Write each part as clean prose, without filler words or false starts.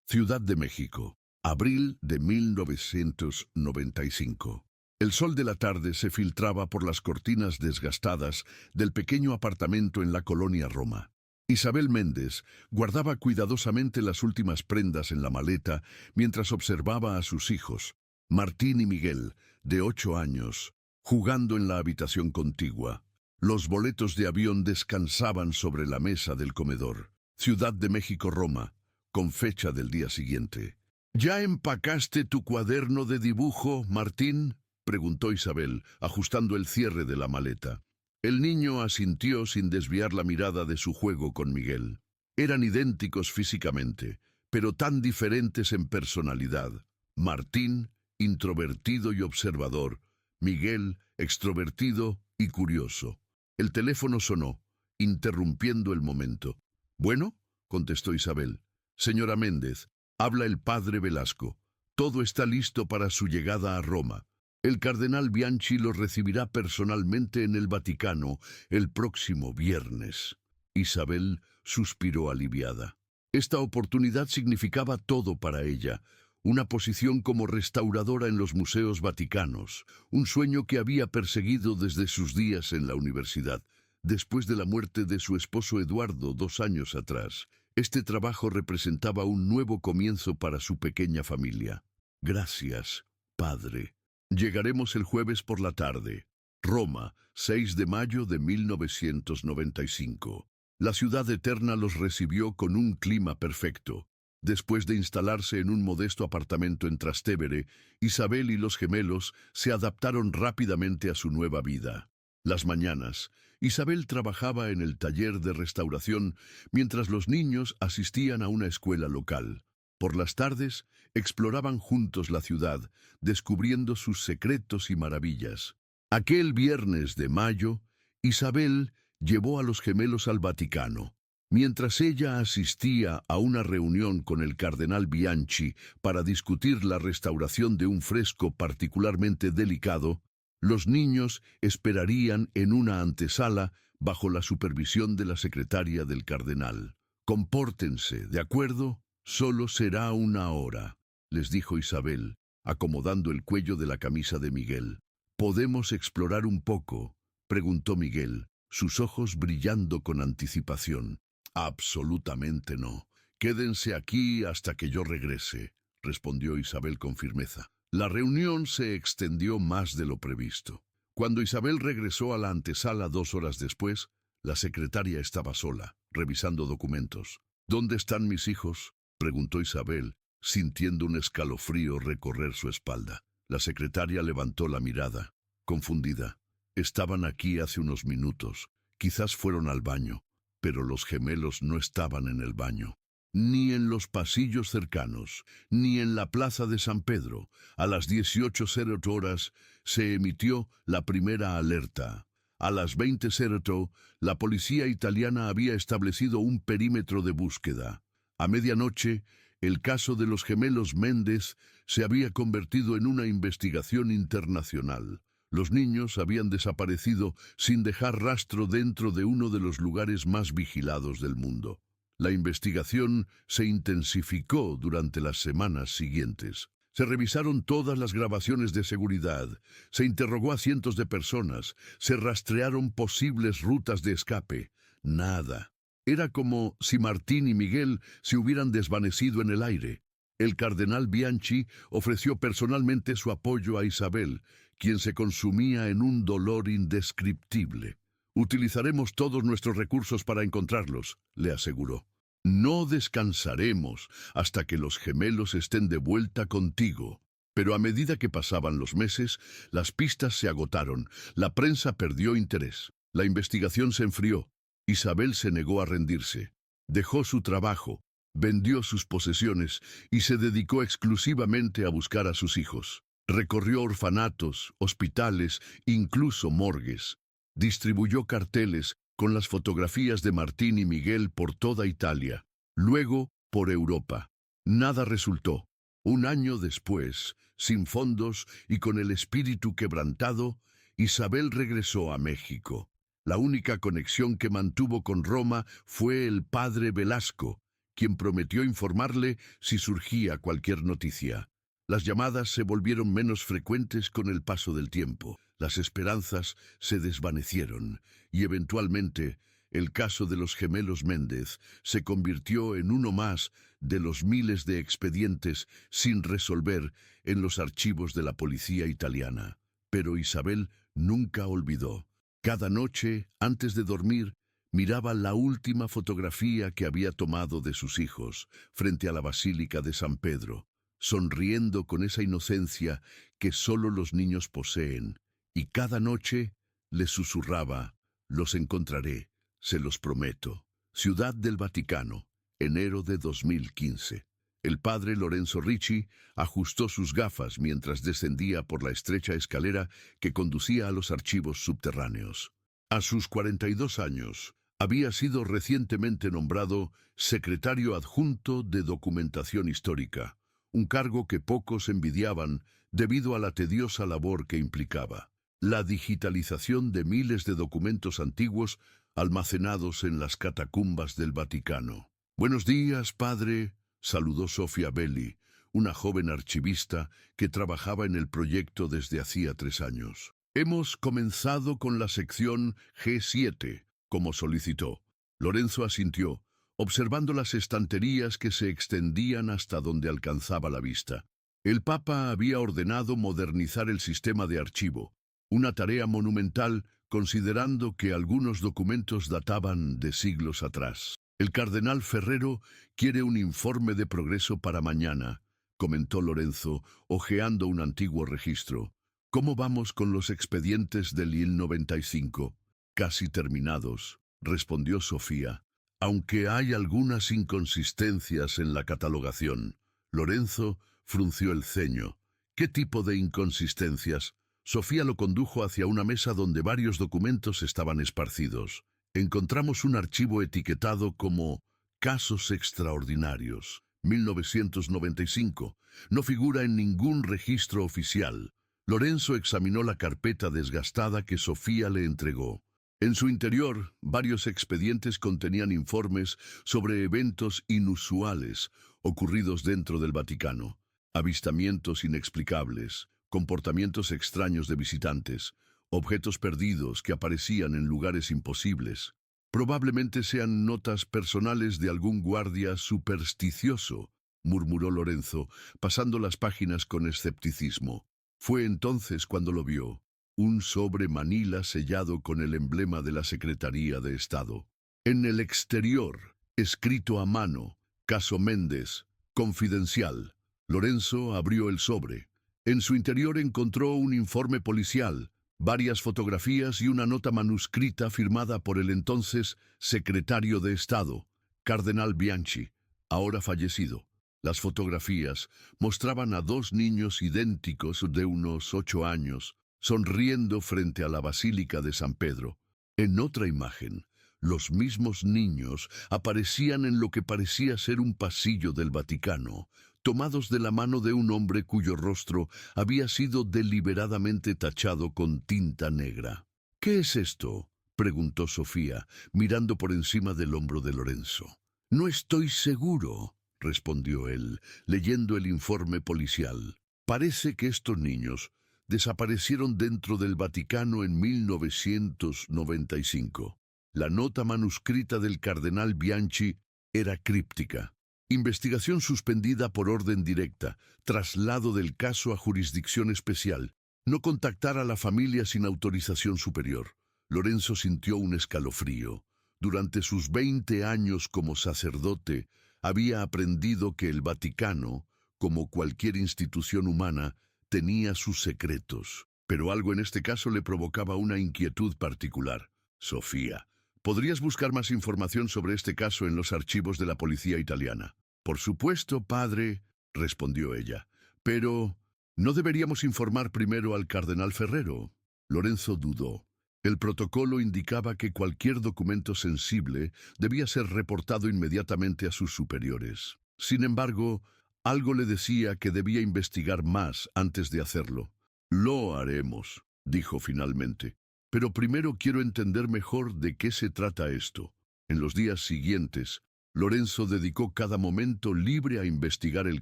Ciudad de México, abril de 1995. El sol de la tarde se filtraba por las cortinas desgastadas del pequeño apartamento en la colonia Roma. Isabel Méndez guardaba cuidadosamente las últimas prendas en la maleta mientras observaba a sus hijos, Martín y Miguel, de 8 años, jugando en la habitación contigua. Los boletos de avión descansaban sobre la mesa del comedor. Ciudad de México, Roma, con fecha del día siguiente. ¿Ya empacaste tu cuaderno de dibujo, Martín?, preguntó Isabel, ajustando el cierre de la maleta. El niño asintió sin desviar la mirada de su juego con Miguel. Eran idénticos físicamente, pero tan diferentes en personalidad. Martín, introvertido y observador. Miguel, extrovertido y curioso. El teléfono sonó, interrumpiendo el momento. «Bueno», contestó Isabel. «Señora Méndez, habla el padre Velasco. Todo está listo para su llegada a Roma. El cardenal Bianchi lo recibirá personalmente en el Vaticano el próximo viernes». Isabel suspiró aliviada. Esta oportunidad significaba todo para ella. Una posición como restauradora en los museos vaticanos, un sueño que había perseguido desde sus días en la universidad. Después de la muerte de su esposo Eduardo 2 años atrás, este trabajo representaba un nuevo comienzo para su pequeña familia. «Gracias, padre. Llegaremos el jueves por la tarde». Roma, 6 de mayo de 1995. La ciudad eterna los recibió con un clima perfecto. Después de instalarse en un modesto apartamento en Trastevere, Isabel y los gemelos se adaptaron rápidamente a su nueva vida. Las mañanas, Isabel trabajaba en el taller de restauración mientras los niños asistían a una escuela local. Por las tardes, exploraban juntos la ciudad, descubriendo sus secretos y maravillas. Aquel viernes de mayo, Isabel llevó a los gemelos al Vaticano. Mientras ella asistía a una reunión con el cardenal Bianchi para discutir la restauración de un fresco particularmente delicado, los niños esperarían en una antesala bajo la supervisión de la secretaria del cardenal. «Compórtense, ¿de acuerdo? Solo será 1 hora», les dijo Isabel, acomodando el cuello de la camisa de Miguel. «¿Podemos explorar un poco?», preguntó Miguel, sus ojos brillando con anticipación. «Absolutamente no. Quédense aquí hasta que yo regrese», respondió Isabel con firmeza. La reunión se extendió más de lo previsto. Cuando Isabel regresó a la antesala 2 horas después, la secretaria estaba sola, revisando documentos. «¿Dónde están mis hijos?», preguntó Isabel, sintiendo un escalofrío recorrer su espalda. La secretaria levantó la mirada, confundida. «Estaban aquí hace unos minutos. Quizás fueron al baño». Pero los gemelos no estaban en el baño, ni en los pasillos cercanos, ni en la plaza de San Pedro. A las 18:00 se emitió la primera alerta. A las 20:00, la policía italiana había establecido un perímetro de búsqueda. A medianoche, el caso de los gemelos Méndez se había convertido en una investigación internacional. Los niños habían desaparecido sin dejar rastro dentro de uno de los lugares más vigilados del mundo. La investigación se intensificó durante las semanas siguientes. Se revisaron todas las grabaciones de seguridad, se interrogó a cientos de personas, se rastrearon posibles rutas de escape. Nada. Era como si Martín y Miguel se hubieran desvanecido en el aire. El cardenal Bianchi ofreció personalmente su apoyo a Isabel, quien se consumía en un dolor indescriptible. «Utilizaremos todos nuestros recursos para encontrarlos», le aseguró. «No descansaremos hasta que los gemelos estén de vuelta contigo». Pero a medida que pasaban los meses, las pistas se agotaron, la prensa perdió interés, la investigación se enfrió. Isabel se negó a rendirse. Dejó su trabajo, vendió sus posesiones y se dedicó exclusivamente a buscar a sus hijos. Recorrió orfanatos, hospitales, incluso morgues. Distribuyó carteles con las fotografías de Martín y Miguel por toda Italia, luego por Europa. Nada resultó. 1 año después, sin fondos y con el espíritu quebrantado, Isabel regresó a México. La única conexión que mantuvo con Roma fue el padre Velasco, quien prometió informarle si surgía cualquier noticia. Las llamadas se volvieron menos frecuentes con el paso del tiempo. Las esperanzas se desvanecieron y eventualmente el caso de los gemelos Méndez se convirtió en uno más de los miles de expedientes sin resolver en los archivos de la policía italiana. Pero Isabel nunca olvidó. Cada noche, antes de dormir, miraba la última fotografía que había tomado de sus hijos frente a la Basílica de San Pedro, sonriendo con esa inocencia que solo los niños poseen, y cada noche le susurraba: «Los encontraré, se los prometo». Ciudad del Vaticano, enero de 2015. El padre Lorenzo Ricci ajustó sus gafas mientras descendía por la estrecha escalera que conducía a los archivos subterráneos. A sus 42 años, había sido recientemente nombrado secretario adjunto de Documentación Histórica, un cargo que pocos envidiaban debido a la tediosa labor que implicaba: la digitalización de miles de documentos antiguos almacenados en las catacumbas del Vaticano. «Buenos días, padre», saludó Sofia Belli, una joven archivista que trabajaba en el proyecto desde hacía 3 años. «Hemos comenzado con la sección G7, como solicitó». Lorenzo asintió, observando las estanterías que se extendían hasta donde alcanzaba la vista. El Papa había ordenado modernizar el sistema de archivo, una tarea monumental considerando que algunos documentos databan de siglos atrás. «El cardenal Ferrero quiere un informe de progreso para mañana», comentó Lorenzo, hojeando un antiguo registro. «¿Cómo vamos con los expedientes del IL 95? «Casi terminados», respondió Sofía, «aunque hay algunas inconsistencias en la catalogación». Lorenzo frunció el ceño. «¿Qué tipo de inconsistencias?». Sofía lo condujo hacia una mesa donde varios documentos estaban esparcidos. «Encontramos un archivo etiquetado como Casos Extraordinarios, 1995. No figura en ningún registro oficial». Lorenzo examinó la carpeta desgastada que Sofía le entregó. En su interior, varios expedientes contenían informes sobre eventos inusuales ocurridos dentro del Vaticano, avistamientos inexplicables, comportamientos extraños de visitantes, objetos perdidos que aparecían en lugares imposibles. «Probablemente sean notas personales de algún guardia supersticioso», murmuró Lorenzo, pasando las páginas con escepticismo. Fue entonces cuando lo vio: un sobre manila sellado con el emblema de la Secretaría de Estado. En el exterior, escrito a mano: «Caso Méndez, confidencial». Lorenzo abrió el sobre. En su interior encontró un informe policial, varias fotografías y una nota manuscrita firmada por el entonces secretario de Estado, Cardenal Bianchi, ahora fallecido. Las fotografías mostraban a 2 niños idénticos de unos 8 años, sonriendo frente a la Basílica de San Pedro. En otra imagen, los mismos niños aparecían en lo que parecía ser un pasillo del Vaticano, tomados de la mano de un hombre cuyo rostro había sido deliberadamente tachado con tinta negra. «¿Qué es esto?», preguntó Sofía, mirando por encima del hombro de Lorenzo. «No estoy seguro», respondió él, leyendo el informe policial. «Parece que estos niños desaparecieron dentro del Vaticano en 1995. La nota manuscrita del cardenal Bianchi era críptica: investigación suspendida por orden directa, traslado del caso a jurisdicción especial, no contactar a la familia sin autorización superior». Lorenzo sintió un escalofrío. Durante sus 20 años como sacerdote, había aprendido que el Vaticano, como cualquier institución humana, tenía sus secretos. Pero algo en este caso le provocaba una inquietud particular. «Sofía, ¿podrías buscar más información sobre este caso en los archivos de la policía italiana?» «Por supuesto, padre», respondió ella. «Pero, ¿no deberíamos informar primero al cardenal Ferrero?» Lorenzo dudó. El protocolo indicaba que cualquier documento sensible debía ser reportado inmediatamente a sus superiores. Sin embargo, algo le decía que debía investigar más antes de hacerlo. «Lo haremos», dijo finalmente. «Pero primero quiero entender mejor de qué se trata esto». En los días siguientes, Lorenzo dedicó cada momento libre a investigar el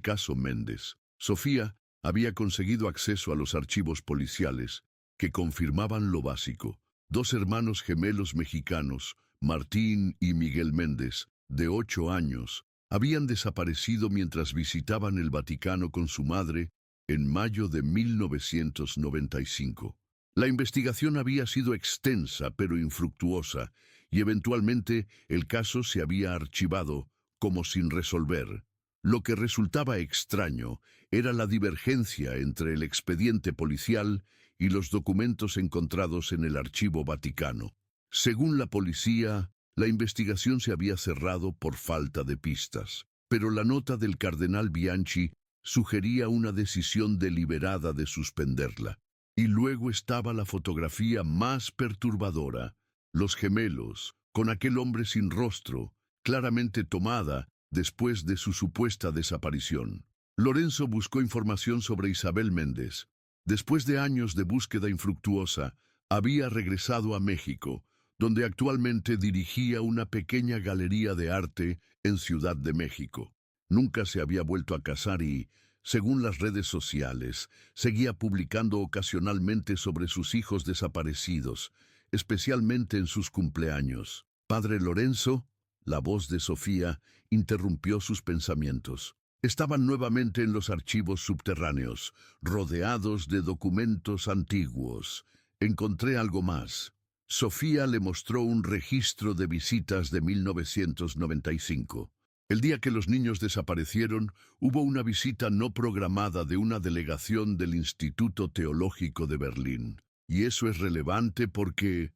caso Méndez. Sofía había conseguido acceso a los archivos policiales que confirmaban lo básico. Dos hermanos gemelos mexicanos, Martín y Miguel Méndez, de 8 años, habían desaparecido mientras visitaban el Vaticano con su madre en mayo de 1995. La investigación había sido extensa pero infructuosa, y eventualmente el caso se había archivado como sin resolver. Lo que resultaba extraño era la divergencia entre el expediente policial y los documentos encontrados en el Archivo Vaticano. Según la policía, la investigación se había cerrado por falta de pistas, pero la nota del cardenal Bianchi sugería una decisión deliberada de suspenderla. Y luego estaba la fotografía más perturbadora, los gemelos, con aquel hombre sin rostro, claramente tomada después de su supuesta desaparición. Lorenzo buscó información sobre Isabel Méndez. Después de años de búsqueda infructuosa, había regresado a México, donde actualmente dirigía una pequeña galería de arte en Ciudad de México. Nunca se había vuelto a casar y, según las redes sociales, seguía publicando ocasionalmente sobre sus hijos desaparecidos, especialmente en sus cumpleaños. Padre Lorenzo, la voz de Sofía, interrumpió sus pensamientos. Estaban nuevamente en los archivos subterráneos, rodeados de documentos antiguos. Encontré algo más. Sofía le mostró un registro de visitas de 1995. El día que los niños desaparecieron, hubo una visita no programada de una delegación del Instituto Teológico de Berlín. Y eso es relevante porque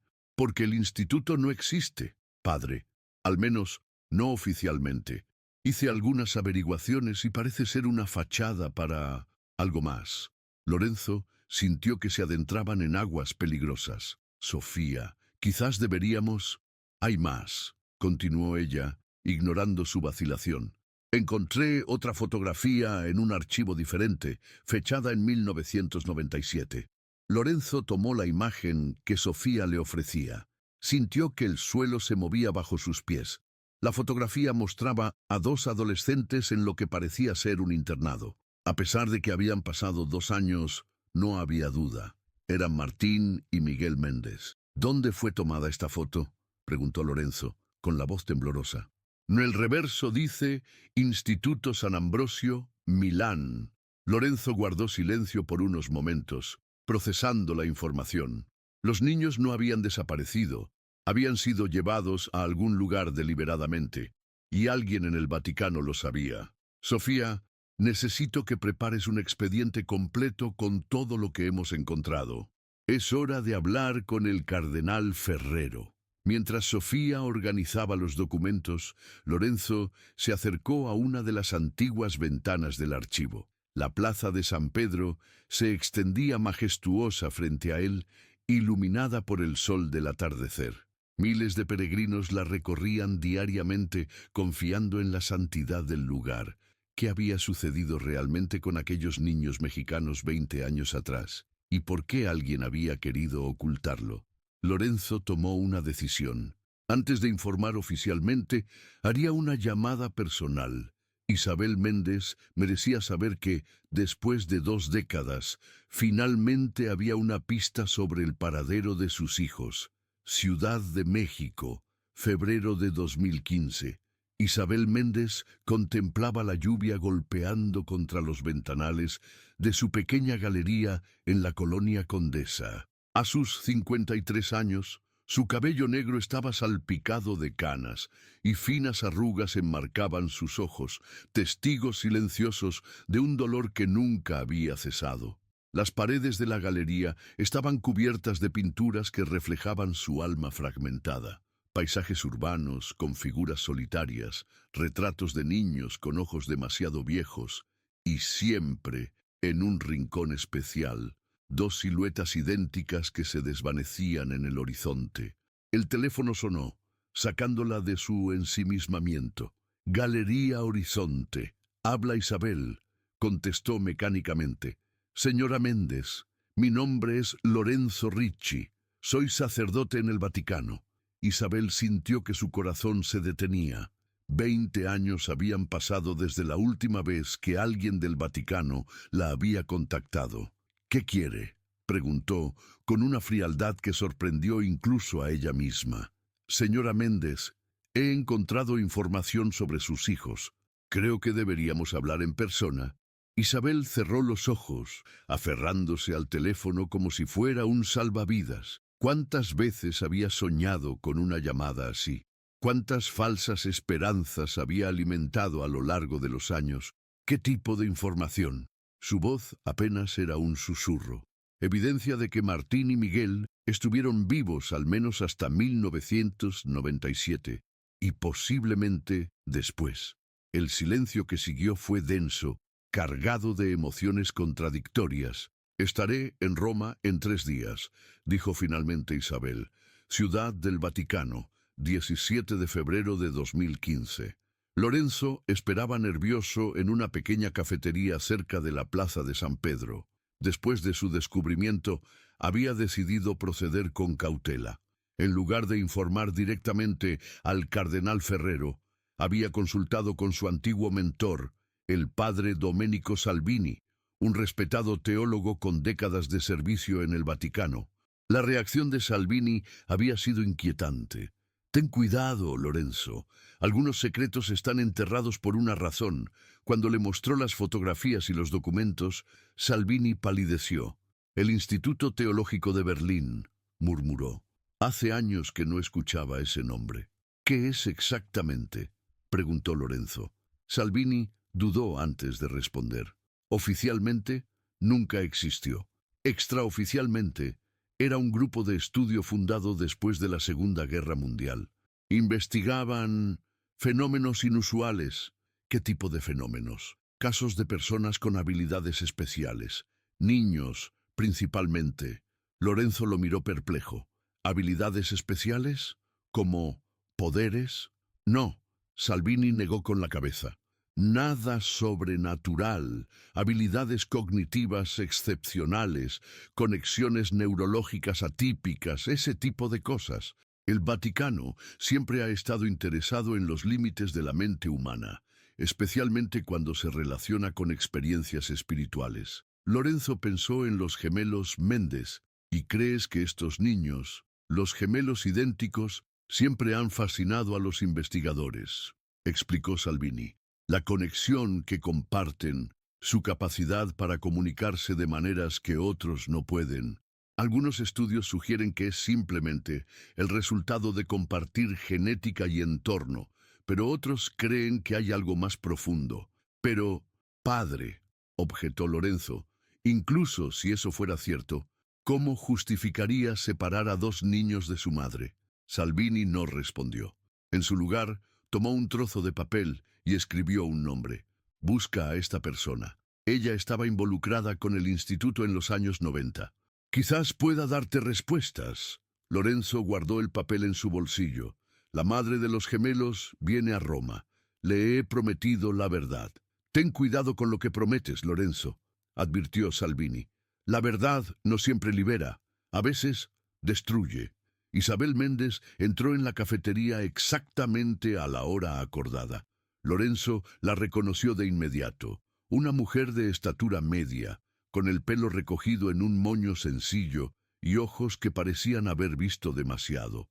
el instituto no existe, padre. Al menos, no oficialmente. Hice algunas averiguaciones y parece ser una fachada para algo más. Lorenzo sintió que se adentraban en aguas peligrosas. Sofía, quizás deberíamos... Hay más, continuó ella, ignorando su vacilación. Encontré otra fotografía en un archivo diferente, fechada en 1997. Lorenzo tomó la imagen que Sofía le ofrecía. Sintió que el suelo se movía bajo sus pies. La fotografía mostraba a dos adolescentes en lo que parecía ser un internado. A pesar de que habían pasado 2 años, no había duda. Eran Martín y Miguel Méndez. ¿Dónde fue tomada esta foto?, preguntó Lorenzo, con la voz temblorosa. En el reverso dice Instituto San Ambrosio, Milán. Lorenzo guardó silencio por unos momentos, procesando la información. Los niños no habían desaparecido, habían sido llevados a algún lugar deliberadamente, y alguien en el Vaticano lo sabía. Sofía, necesito que prepares un expediente completo con todo lo que hemos encontrado. Es hora de hablar con el cardenal Ferrero. Mientras Sofía organizaba los documentos, Lorenzo se acercó a una de las antiguas ventanas del archivo. La plaza de San Pedro se extendía majestuosa frente a él, iluminada por el sol del atardecer. Miles de peregrinos la recorrían diariamente, confiando en la santidad del lugar. ¿Qué había sucedido realmente con aquellos niños mexicanos 20 años atrás? ¿Y por qué alguien había querido ocultarlo? Lorenzo tomó una decisión. Antes de informar oficialmente, haría una llamada personal. Isabel Méndez merecía saber que, después de 2 décadas, finalmente había una pista sobre el paradero de sus hijos. Ciudad de México, febrero de 2015. Isabel Méndez contemplaba la lluvia golpeando contra los ventanales de su pequeña galería en la colonia Condesa. A sus 53 años, su cabello negro estaba salpicado de canas y finas arrugas enmarcaban sus ojos, testigos silenciosos de un dolor que nunca había cesado. Las paredes de la galería estaban cubiertas de pinturas que reflejaban su alma fragmentada. Paisajes urbanos con figuras solitarias, retratos de niños con ojos demasiado viejos y siempre, en un rincón especial, 2 siluetas idénticas que se desvanecían en el horizonte. El teléfono sonó, sacándola de su ensimismamiento. «Galería Horizonte. Habla Isabel», contestó mecánicamente. «Señora Méndez, mi nombre es Lorenzo Ricci. Soy sacerdote en el Vaticano». Isabel sintió que su corazón se detenía. 20 años habían pasado desde la última vez que alguien del Vaticano la había contactado. ¿Qué quiere?, preguntó, con una frialdad que sorprendió incluso a ella misma. Señora Méndez, he encontrado información sobre sus hijos. Creo que deberíamos hablar en persona. Isabel cerró los ojos, aferrándose al teléfono como si fuera un salvavidas. ¿Cuántas veces había soñado con una llamada así? ¿Cuántas falsas esperanzas había alimentado a lo largo de los años? ¿Qué tipo de información? Su voz apenas era un susurro. Evidencia de que Martín y Miguel estuvieron vivos al menos hasta 1997, y posiblemente después. El silencio que siguió fue denso, cargado de emociones contradictorias. «Estaré en Roma en 3 días», dijo finalmente Isabel. «Ciudad del Vaticano, 17 de febrero de 2015. Lorenzo esperaba nervioso en una pequeña cafetería cerca de la Plaza de San Pedro. Después de su descubrimiento, había decidido proceder con cautela. En lugar de informar directamente al cardenal Ferrero, había consultado con su antiguo mentor, el padre Domenico Salvini, un respetado teólogo con décadas de servicio en el Vaticano. La reacción de Salvini había sido inquietante. «Ten cuidado, Lorenzo. Algunos secretos están enterrados por una razón». Cuando le mostró las fotografías y los documentos, Salvini palideció. «El Instituto Teológico de Berlín», murmuró. Hace años que no escuchaba ese nombre. «¿Qué es exactamente?», preguntó Lorenzo. Salvini dudó antes de responder. Oficialmente, nunca existió. Extraoficialmente, era un grupo de estudio fundado después de la Segunda Guerra Mundial. Investigaban fenómenos inusuales. ¿Qué tipo de fenómenos? Casos de personas con habilidades especiales. Niños, principalmente. Lorenzo lo miró perplejo. ¿Habilidades especiales? ¿Como poderes? No, Salvini negó con la cabeza. Nada sobrenatural, habilidades cognitivas excepcionales, conexiones neurológicas atípicas, ese tipo de cosas. El Vaticano siempre ha estado interesado en los límites de la mente humana, especialmente cuando se relaciona con experiencias espirituales. Lorenzo pensó en los gemelos Méndez. ¿Y crees que estos niños, los gemelos idénticos, siempre han fascinado a los investigadores?, explicó Salvini. La conexión que comparten, su capacidad para comunicarse de maneras que otros no pueden. Algunos estudios sugieren que es simplemente el resultado de compartir genética y entorno, pero otros creen que hay algo más profundo. «Pero, padre», objetó Lorenzo, «incluso si eso fuera cierto, ¿cómo justificaría separar a 2 niños de su madre?». Salvini no respondió. En su lugar, tomó un trozo de papel y escribió un nombre. «Busca a esta persona. Ella estaba involucrada con el instituto en los años 90. Quizás pueda darte respuestas». Lorenzo guardó el papel en su bolsillo. «La madre de los gemelos viene a Roma. Le he prometido la verdad». «Ten cuidado con lo que prometes, Lorenzo», advirtió Salvini. «La verdad no siempre libera. A veces destruye». Isabel Méndez entró en la cafetería exactamente a la hora acordada. Lorenzo la reconoció de inmediato. Una mujer de estatura media, con el pelo recogido en un moño sencillo y ojos que parecían haber visto demasiado.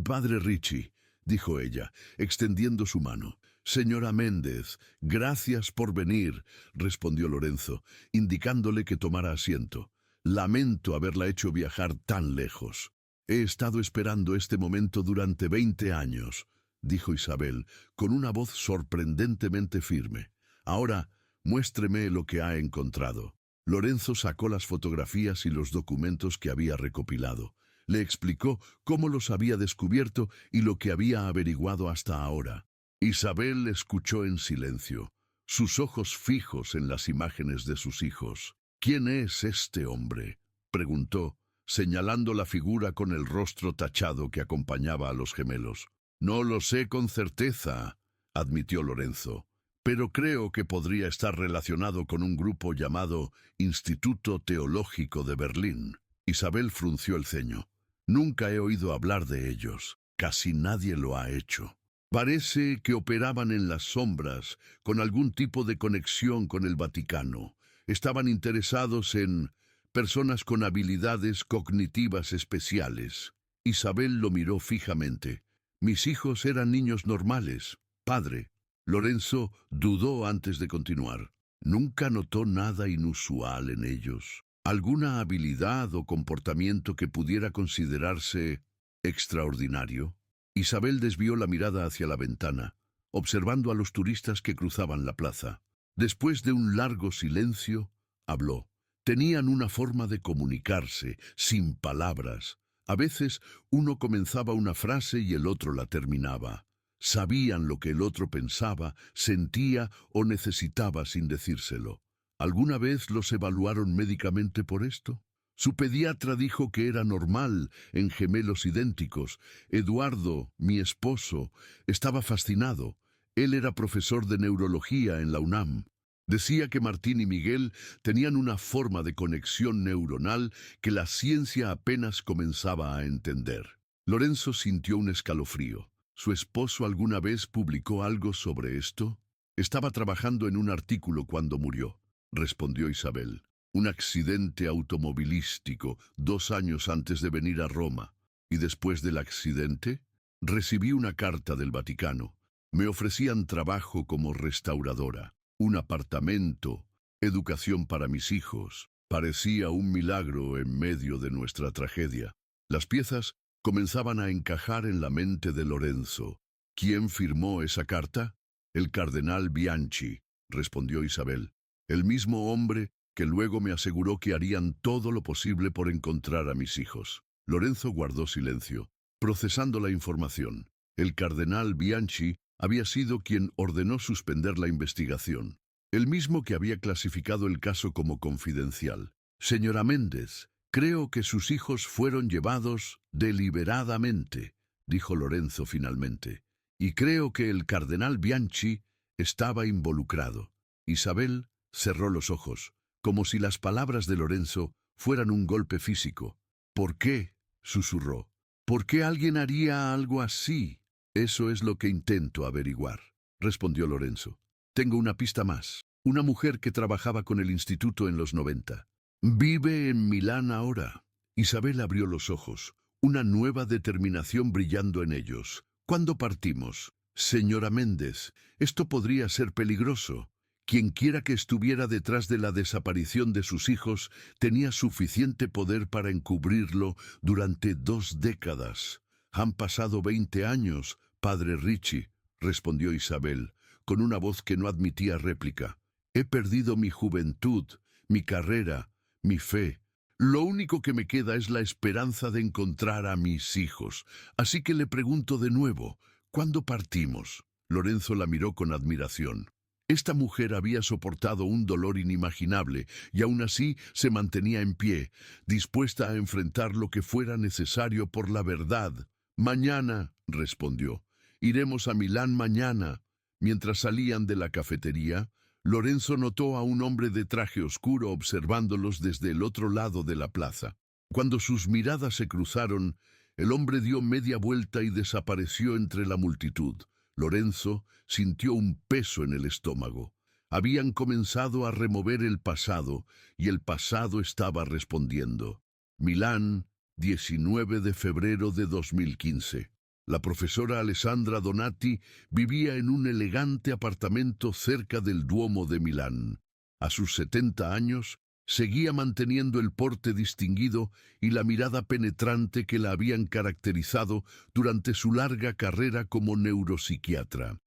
«Padre Ricci», dijo ella, extendiendo su mano. «Señora Méndez, gracias por venir», respondió Lorenzo, indicándole que tomara asiento. «Lamento haberla hecho viajar tan lejos». «He estado esperando este momento durante 20 años», dijo Isabel, con una voz sorprendentemente firme. «Ahora, muéstreme lo que ha encontrado». Lorenzo sacó las fotografías y los documentos que había recopilado. Le explicó cómo los había descubierto y lo que había averiguado hasta ahora. Isabel escuchó en silencio, sus ojos fijos en las imágenes de sus hijos. «¿Quién es este hombre?», preguntó, señalando la figura con el rostro tachado que acompañaba a los gemelos. «No lo sé con certeza», admitió Lorenzo, «pero creo que podría estar relacionado con un grupo llamado Instituto Teológico de Berlín». Isabel frunció el ceño. «Nunca he oído hablar de ellos. Casi nadie lo ha hecho». Parece que operaban en las sombras, con algún tipo de conexión con el Vaticano. Estaban interesados en personas con habilidades cognitivas especiales. Isabel lo miró fijamente. Mis hijos eran niños normales, padre. Lorenzo dudó antes de continuar. Nunca notó nada inusual en ellos. ¿Alguna habilidad o comportamiento que pudiera considerarse extraordinario? Isabel desvió la mirada hacia la ventana, observando a los turistas que cruzaban la plaza. Después de un largo silencio, habló. Tenían una forma de comunicarse, sin palabras. A veces uno comenzaba una frase y el otro la terminaba. Sabían lo que el otro pensaba, sentía o necesitaba sin decírselo. ¿Alguna vez los evaluaron médicamente por esto? Su pediatra dijo que era normal en gemelos idénticos. Eduardo, mi esposo, estaba fascinado. Él era profesor de neurología en la UNAM. Decía que Martín y Miguel tenían una forma de conexión neuronal que la ciencia apenas comenzaba a entender. Lorenzo sintió un escalofrío. ¿Su esposo alguna vez publicó algo sobre esto? Estaba trabajando en un artículo cuando murió, respondió Isabel. Un accidente automovilístico 2 años antes de venir a Roma. ¿Y después del accidente? Recibí una carta del Vaticano. Me ofrecían trabajo como restauradora, un apartamento, educación para mis hijos. Parecía un milagro en medio de nuestra tragedia. Las piezas comenzaban a encajar en la mente de Lorenzo. ¿Quién firmó esa carta? El cardenal Bianchi, respondió Isabel. El mismo hombre que luego me aseguró que harían todo lo posible por encontrar a mis hijos. Lorenzo guardó silencio, procesando la información. El cardenal Bianchi había sido quien ordenó suspender la investigación, el mismo que había clasificado el caso como confidencial. Señora Méndez, creo que sus hijos fueron llevados deliberadamente, dijo Lorenzo finalmente, y creo que el cardenal Bianchi estaba involucrado. Isabel cerró los ojos, como si las palabras de Lorenzo fueran un golpe físico. ¿Por qué?, susurró. ¿Por qué alguien haría algo así? Eso es lo que intento averiguar, respondió Lorenzo. Tengo una pista más. Una mujer que trabajaba con el instituto en los 90. Vive en Milán ahora. Isabel abrió los ojos, una nueva determinación brillando en ellos. ¿Cuándo partimos? Señora Méndez, esto podría ser peligroso. Quienquiera que estuviera detrás de la desaparición de sus hijos tenía suficiente poder para encubrirlo durante 2 décadas. Han pasado 20 años, padre Ricci, respondió Isabel, con una voz que no admitía réplica. He perdido mi juventud, mi carrera, mi fe. Lo único que me queda es la esperanza de encontrar a mis hijos. Así que le pregunto de nuevo, ¿cuándo partimos? Lorenzo la miró con admiración. Esta mujer había soportado un dolor inimaginable y aún así se mantenía en pie, dispuesta a enfrentar lo que fuera necesario por la verdad. Mañana, respondió. Iremos a Milán mañana. Mientras salían de la cafetería, Lorenzo notó a un hombre de traje oscuro observándolos desde el otro lado de la plaza. Cuando sus miradas se cruzaron, el hombre dio media vuelta y desapareció entre la multitud. Lorenzo sintió un peso en el estómago. Habían comenzado a remover el pasado y el pasado estaba respondiendo. Milán, 19 de febrero de 2015. La profesora Alessandra Donati vivía en un elegante apartamento cerca del Duomo de Milán. A sus 70 años, seguía manteniendo el porte distinguido y la mirada penetrante que la habían caracterizado durante su larga carrera como neuropsiquiatra.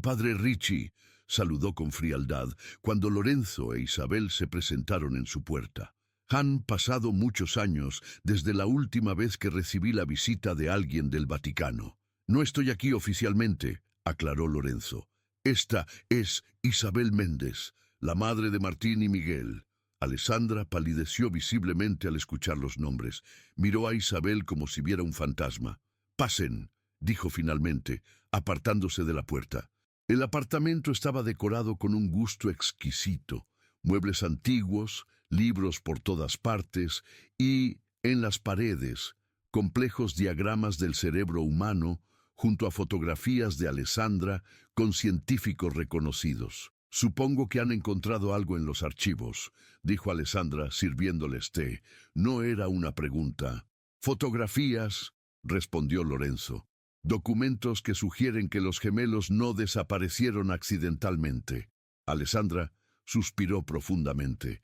Padre Ricci, saludó con frialdad cuando Lorenzo e Isabel se presentaron en su puerta. Han pasado muchos años desde la última vez que recibí la visita de alguien del Vaticano. No estoy aquí oficialmente, aclaró Lorenzo. Esta es Isabel Méndez, la madre de Martín y Miguel. Alessandra palideció visiblemente al escuchar los nombres. Miró a Isabel como si viera un fantasma. «Pasen», dijo finalmente, apartándose de la puerta. El apartamento estaba decorado con un gusto exquisito. Muebles antiguos, libros por todas partes y, en las paredes, complejos diagramas del cerebro humano, junto a fotografías de Alessandra con científicos reconocidos. Supongo que han encontrado algo en los archivos, dijo Alessandra sirviéndoles té. No era una pregunta. Fotografías, respondió Lorenzo. Documentos que sugieren que los gemelos no desaparecieron accidentalmente. Alessandra suspiró profundamente.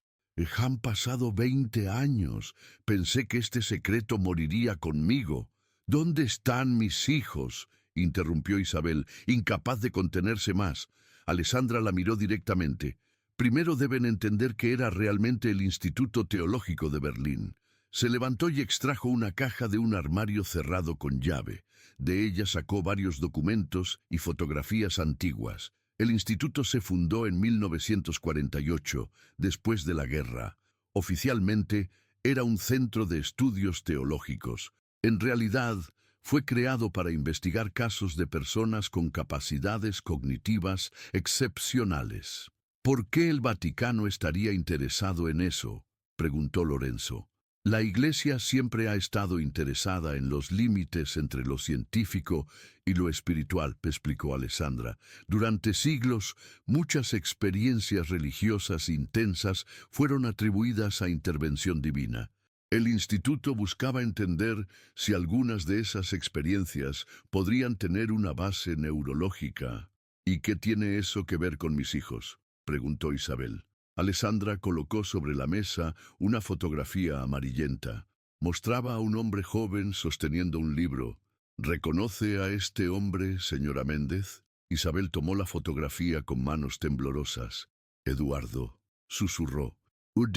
Han pasado 20 años. Pensé que este secreto moriría conmigo. ¿Dónde están mis hijos?, interrumpió Isabel, incapaz de contenerse más. Alessandra la miró directamente. Primero deben entender que era realmente el Instituto Teológico de Berlín. Se levantó y extrajo una caja de un armario cerrado con llave. De ella sacó varios documentos y fotografías antiguas. El instituto se fundó en 1948, después de la guerra. Oficialmente, era un centro de estudios teológicos. En realidad, fue creado para investigar casos de personas con capacidades cognitivas excepcionales. ¿Por qué el Vaticano estaría interesado en eso?, preguntó Lorenzo. La Iglesia siempre ha estado interesada en los límites entre lo científico y lo espiritual, explicó Alessandra. Durante siglos, muchas experiencias religiosas intensas fueron atribuidas a intervención divina. El instituto buscaba entender si algunas de esas experiencias podrían tener una base neurológica. ¿Y qué tiene eso que ver con mis hijos?, preguntó Isabel. Alessandra colocó sobre la mesa una fotografía amarillenta. Mostraba a un hombre joven sosteniendo un libro. ¿Reconoce a este hombre, señora Méndez? Isabel tomó la fotografía con manos temblorosas. Eduardo, susurró.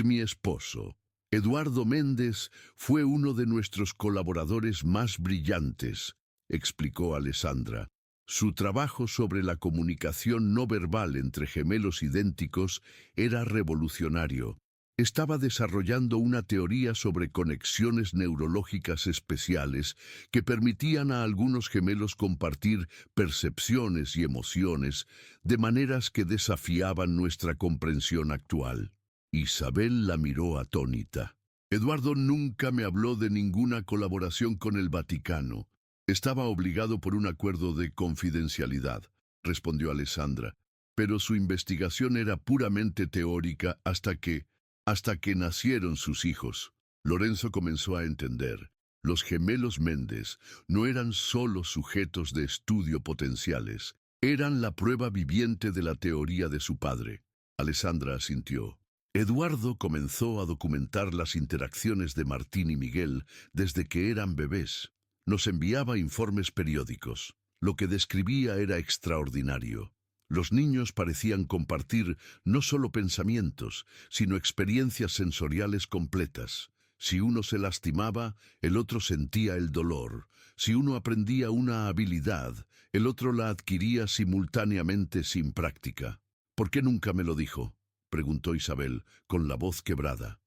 Mi esposo. Eduardo Méndez fue uno de nuestros colaboradores más brillantes, explicó Alessandra. Su trabajo sobre la comunicación no verbal entre gemelos idénticos era revolucionario. Estaba desarrollando una teoría sobre conexiones neurológicas especiales que permitían a algunos gemelos compartir percepciones y emociones de maneras que desafiaban nuestra comprensión actual. Isabel la miró atónita. Eduardo nunca me habló de ninguna colaboración con el Vaticano. Estaba obligado por un acuerdo de confidencialidad, respondió Alessandra, pero su investigación era puramente teórica hasta que nacieron sus hijos. Lorenzo comenzó a entender. Los gemelos Méndez no eran solo sujetos de estudio potenciales, eran la prueba viviente de la teoría de su padre. Alessandra asintió. Eduardo comenzó a documentar las interacciones de Martín y Miguel desde que eran bebés. Nos enviaba informes periódicos. Lo que describía era extraordinario. Los niños parecían compartir no solo pensamientos, sino experiencias sensoriales completas. Si uno se lastimaba, el otro sentía el dolor. Si uno aprendía una habilidad, el otro la adquiría simultáneamente sin práctica. ¿Por qué nunca me lo dijo?, preguntó Isabel, con la voz quebrada.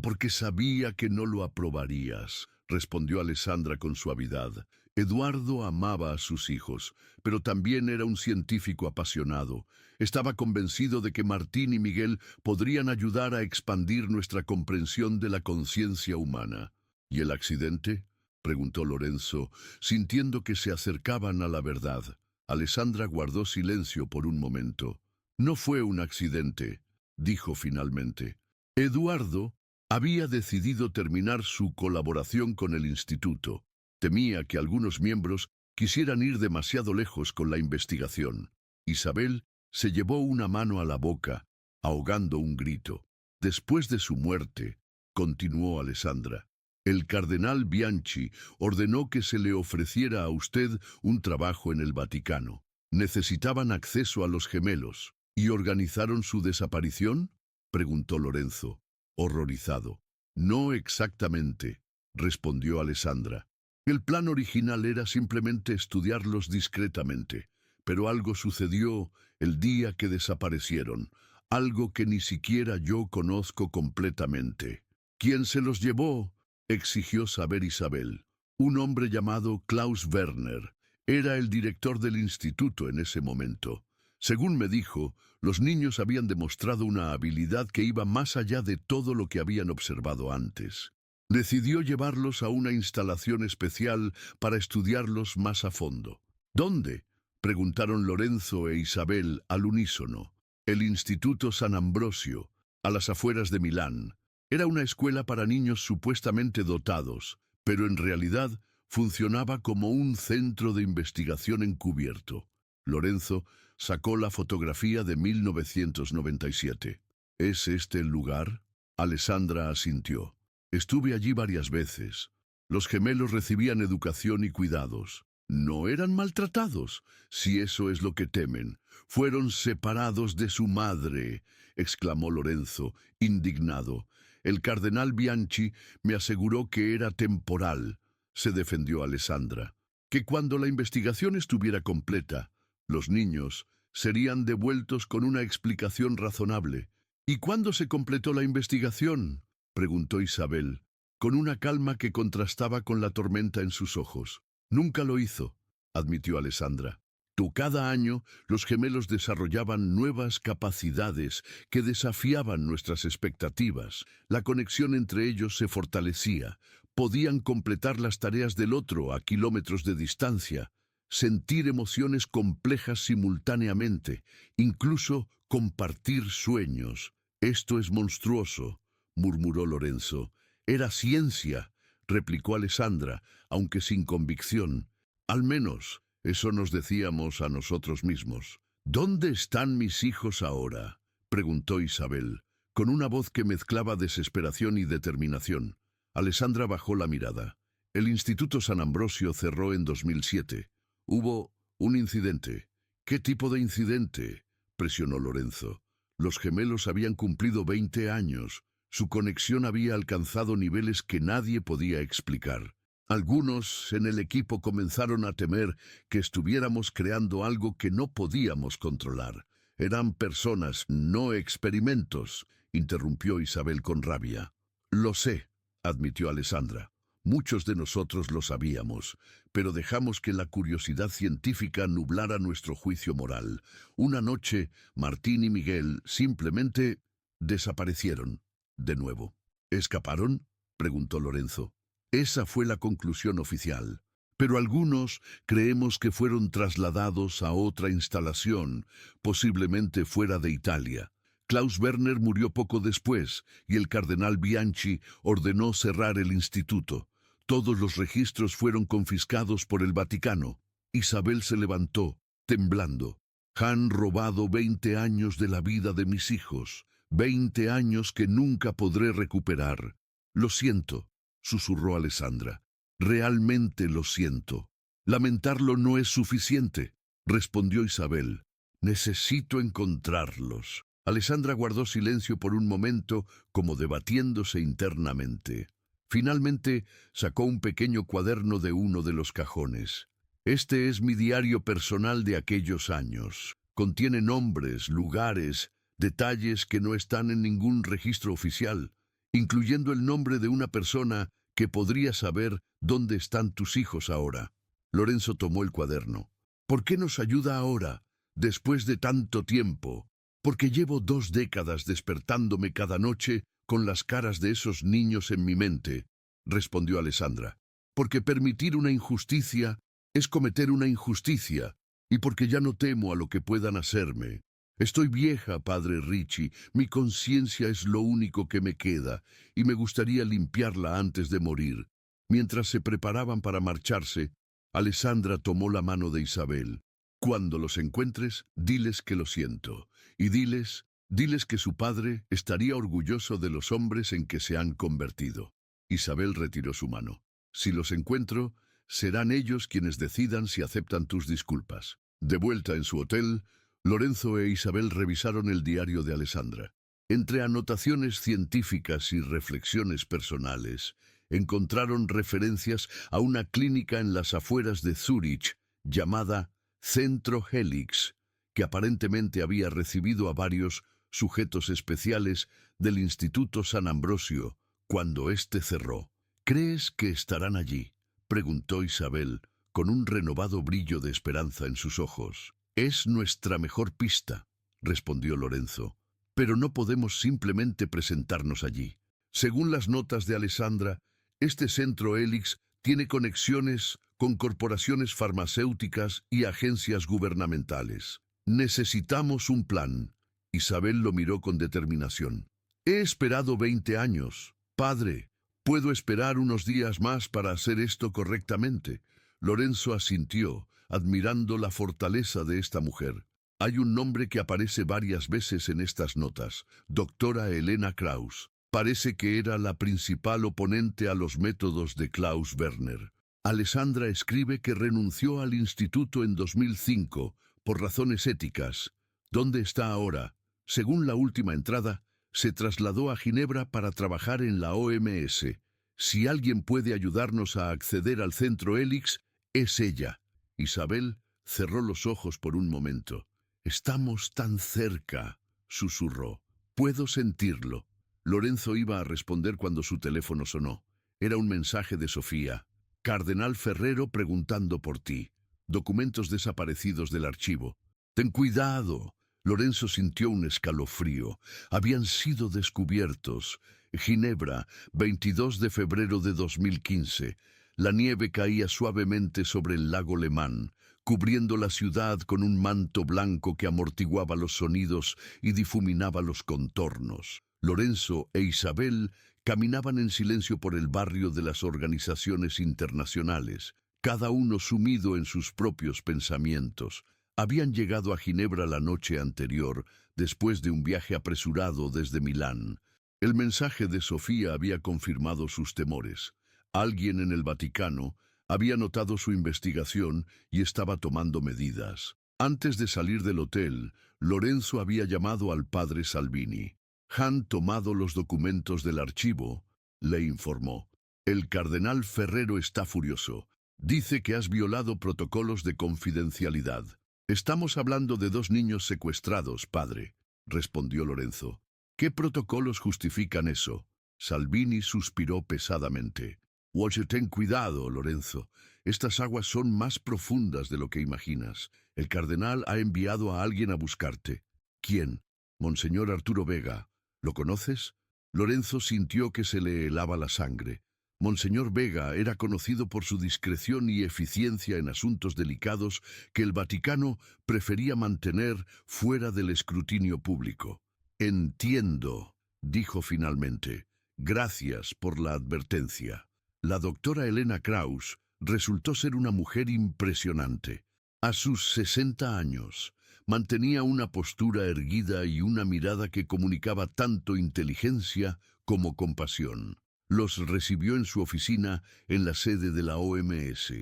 Porque sabía que no lo aprobarías, respondió Alessandra con suavidad. Eduardo amaba a sus hijos, pero también era un científico apasionado. Estaba convencido de que Martín y Miguel podrían ayudar a expandir nuestra comprensión de la conciencia humana. ¿Y el accidente?, preguntó Lorenzo, sintiendo que se acercaban a la verdad. Alessandra guardó silencio por un momento. No fue un accidente, dijo finalmente. Eduardo había decidido terminar su colaboración con el instituto. Temía que algunos miembros quisieran ir demasiado lejos con la investigación. Isabel se llevó una mano a la boca, ahogando un grito. Después de su muerte, continuó Alessandra, el cardenal Bianchi ordenó que se le ofreciera a usted un trabajo en el Vaticano. Necesitaban acceso a los gemelos. ¿Y organizaron su desaparición?, preguntó Lorenzo, horrorizado. No exactamente, respondió Alessandra. El plan original era simplemente estudiarlos discretamente, pero algo sucedió el día que desaparecieron, algo que ni siquiera yo conozco completamente. ¿Quién se los llevó?, exigió saber Isabel. Un hombre llamado Klaus Werner. Era el director del instituto en ese momento. Según me dijo, los niños habían demostrado una habilidad que iba más allá de todo lo que habían observado antes. Decidió llevarlos a una instalación especial para estudiarlos más a fondo. ¿Dónde? Preguntaron Lorenzo e Isabel al unísono. El Instituto San Ambrosio, a las afueras de Milán. Era una escuela para niños supuestamente dotados, pero en realidad funcionaba como un centro de investigación encubierto. Lorenzo sacó la fotografía de 1997. ¿Es este el lugar? Alessandra asintió. Estuve allí varias veces. Los gemelos recibían educación y cuidados. No eran maltratados, si eso es lo que temen. Fueron separados de su madre, exclamó Lorenzo, indignado. El cardenal Bianchi me aseguró que era temporal, se defendió Alessandra, que cuando la investigación estuviera completa, los niños serían devueltos con una explicación razonable. ¿Y cuándo se completó la investigación?, preguntó Isabel, con una calma que contrastaba con la tormenta en sus ojos. Nunca lo hizo, admitió Alessandra. Cada año los gemelos desarrollaban nuevas capacidades que desafiaban nuestras expectativas. La conexión entre ellos se fortalecía. Podían completar las tareas del otro a kilómetros de distancia, sentir emociones complejas simultáneamente, incluso compartir sueños. Esto es monstruoso, murmuró Lorenzo. Era ciencia, replicó Alessandra, aunque sin convicción. Al menos eso nos decíamos a nosotros mismos. ¿Dónde están mis hijos ahora?, preguntó Isabel, con una voz que mezclaba desesperación y determinación. Alessandra bajó la mirada. El Instituto San Ambrosio cerró en 2007. Hubo un incidente. ¿Qué tipo de incidente?, presionó Lorenzo. Los gemelos habían cumplido 20 años. Su conexión había alcanzado niveles que nadie podía explicar. Algunos en el equipo comenzaron a temer que estuviéramos creando algo que no podíamos controlar. Eran personas, no experimentos, interrumpió Isabel con rabia. Lo sé, admitió Alessandra. Muchos de nosotros lo sabíamos, pero dejamos que la curiosidad científica nublara nuestro juicio moral. Una noche, Martín y Miguel simplemente desaparecieron. De nuevo. ¿Escaparon?, preguntó Lorenzo. Esa fue la conclusión oficial. Pero algunos creemos que fueron trasladados a otra instalación, posiblemente fuera de Italia. Klaus Werner murió poco después y el cardenal Bianchi ordenó cerrar el instituto. Todos los registros fueron confiscados por el Vaticano. Isabel se levantó, temblando. Han robado 20 años de la vida de mis hijos, 20 años que nunca podré recuperar. Lo siento, susurró Alessandra. Realmente lo siento. Lamentarlo no es suficiente, respondió Isabel. Necesito encontrarlos. Alessandra guardó silencio por un momento, como debatiéndose internamente. Finalmente sacó un pequeño cuaderno de uno de los cajones. Este es mi diario personal de aquellos años. Contiene nombres, lugares, detalles que no están en ningún registro oficial, incluyendo el nombre de una persona que podría saber dónde están tus hijos ahora. Lorenzo tomó el cuaderno. ¿Por qué nos ayuda ahora, después de tanto tiempo? Porque llevo 2 décadas despertándome cada noche con las caras de esos niños en mi mente, respondió Alessandra. Porque permitir una injusticia es cometer una injusticia, y porque ya no temo a lo que puedan hacerme. Estoy vieja, padre Ricci, mi conciencia es lo único que me queda, y me gustaría limpiarla antes de morir. Mientras se preparaban para marcharse, Alessandra tomó la mano de Isabel. Cuando los encuentres, diles que lo siento, y diles que su padre estaría orgulloso de los hombres en que se han convertido. Isabel retiró su mano. Si los encuentro, serán ellos quienes decidan si aceptan tus disculpas. De vuelta en su hotel, Lorenzo e Isabel revisaron el diario de Alessandra. Entre anotaciones científicas y reflexiones personales, encontraron referencias a una clínica en las afueras de Zúrich llamada Centro Helix, que aparentemente había recibido a varios sujetos especiales del Instituto San Ambrosio cuando éste cerró. ¿Crees que estarán allí?, preguntó Isabel, con un renovado brillo de esperanza en sus ojos. Es nuestra mejor pista, respondió Lorenzo, pero no podemos simplemente presentarnos allí. Según las notas de Alessandra, este centro Helix tiene conexiones con corporaciones farmacéuticas y agencias gubernamentales. Necesitamos un plan. Isabel lo miró con determinación. He esperado 20 años. Padre, puedo esperar unos días más para hacer esto correctamente. Lorenzo asintió, admirando la fortaleza de esta mujer. Hay un nombre que aparece varias veces en estas notas, doctora Elena Kraus. Parece que era la principal oponente a los métodos de Klaus Werner. Alessandra escribe que renunció al instituto en 2005 por razones éticas. ¿Dónde está ahora? Según la última entrada, se trasladó a Ginebra para trabajar en la OMS. Si alguien puede ayudarnos a acceder al centro Helix, es ella. Isabel cerró los ojos por un momento. Estamos tan cerca, susurró. Puedo sentirlo. Lorenzo iba a responder cuando su teléfono sonó. Era un mensaje de Sofía. Cardenal Ferrero preguntando por ti. Documentos desaparecidos del archivo. Ten cuidado. Lorenzo sintió un escalofrío. Habían sido descubiertos. Ginebra, 22 de febrero de 2015. La nieve caía suavemente sobre el lago Le Mans, cubriendo la ciudad con un manto blanco que amortiguaba los sonidos y difuminaba los contornos. Lorenzo e Isabel caminaban en silencio por el barrio de las organizaciones internacionales, cada uno sumido en sus propios pensamientos. Habían llegado a Ginebra la noche anterior, después de un viaje apresurado desde Milán. El mensaje de Sofía había confirmado sus temores. Alguien en el Vaticano había notado su investigación y estaba tomando medidas. Antes de salir del hotel, Lorenzo había llamado al padre Salvini. Han tomado los documentos del archivo, le informó. El cardenal Ferrero está furioso. Dice que has violado protocolos de confidencialidad. Estamos hablando de 2 niños secuestrados, padre, respondió Lorenzo. ¿Qué protocolos justifican eso? Salvini suspiró pesadamente. Oye, ten cuidado, Lorenzo. Estas aguas son más profundas de lo que imaginas. El cardenal ha enviado a alguien a buscarte. ¿Quién? Monseñor Arturo Vega. ¿Lo conoces? Lorenzo sintió que se le helaba la sangre. Monseñor Vega era conocido por su discreción y eficiencia en asuntos delicados que el Vaticano prefería mantener fuera del escrutinio público. Entiendo, dijo finalmente. Gracias por la advertencia. La doctora Elena Kraus resultó ser una mujer impresionante. A sus 60 años, mantenía una postura erguida y una mirada que comunicaba tanto inteligencia como compasión. Los recibió en su oficina en la sede de la OMS,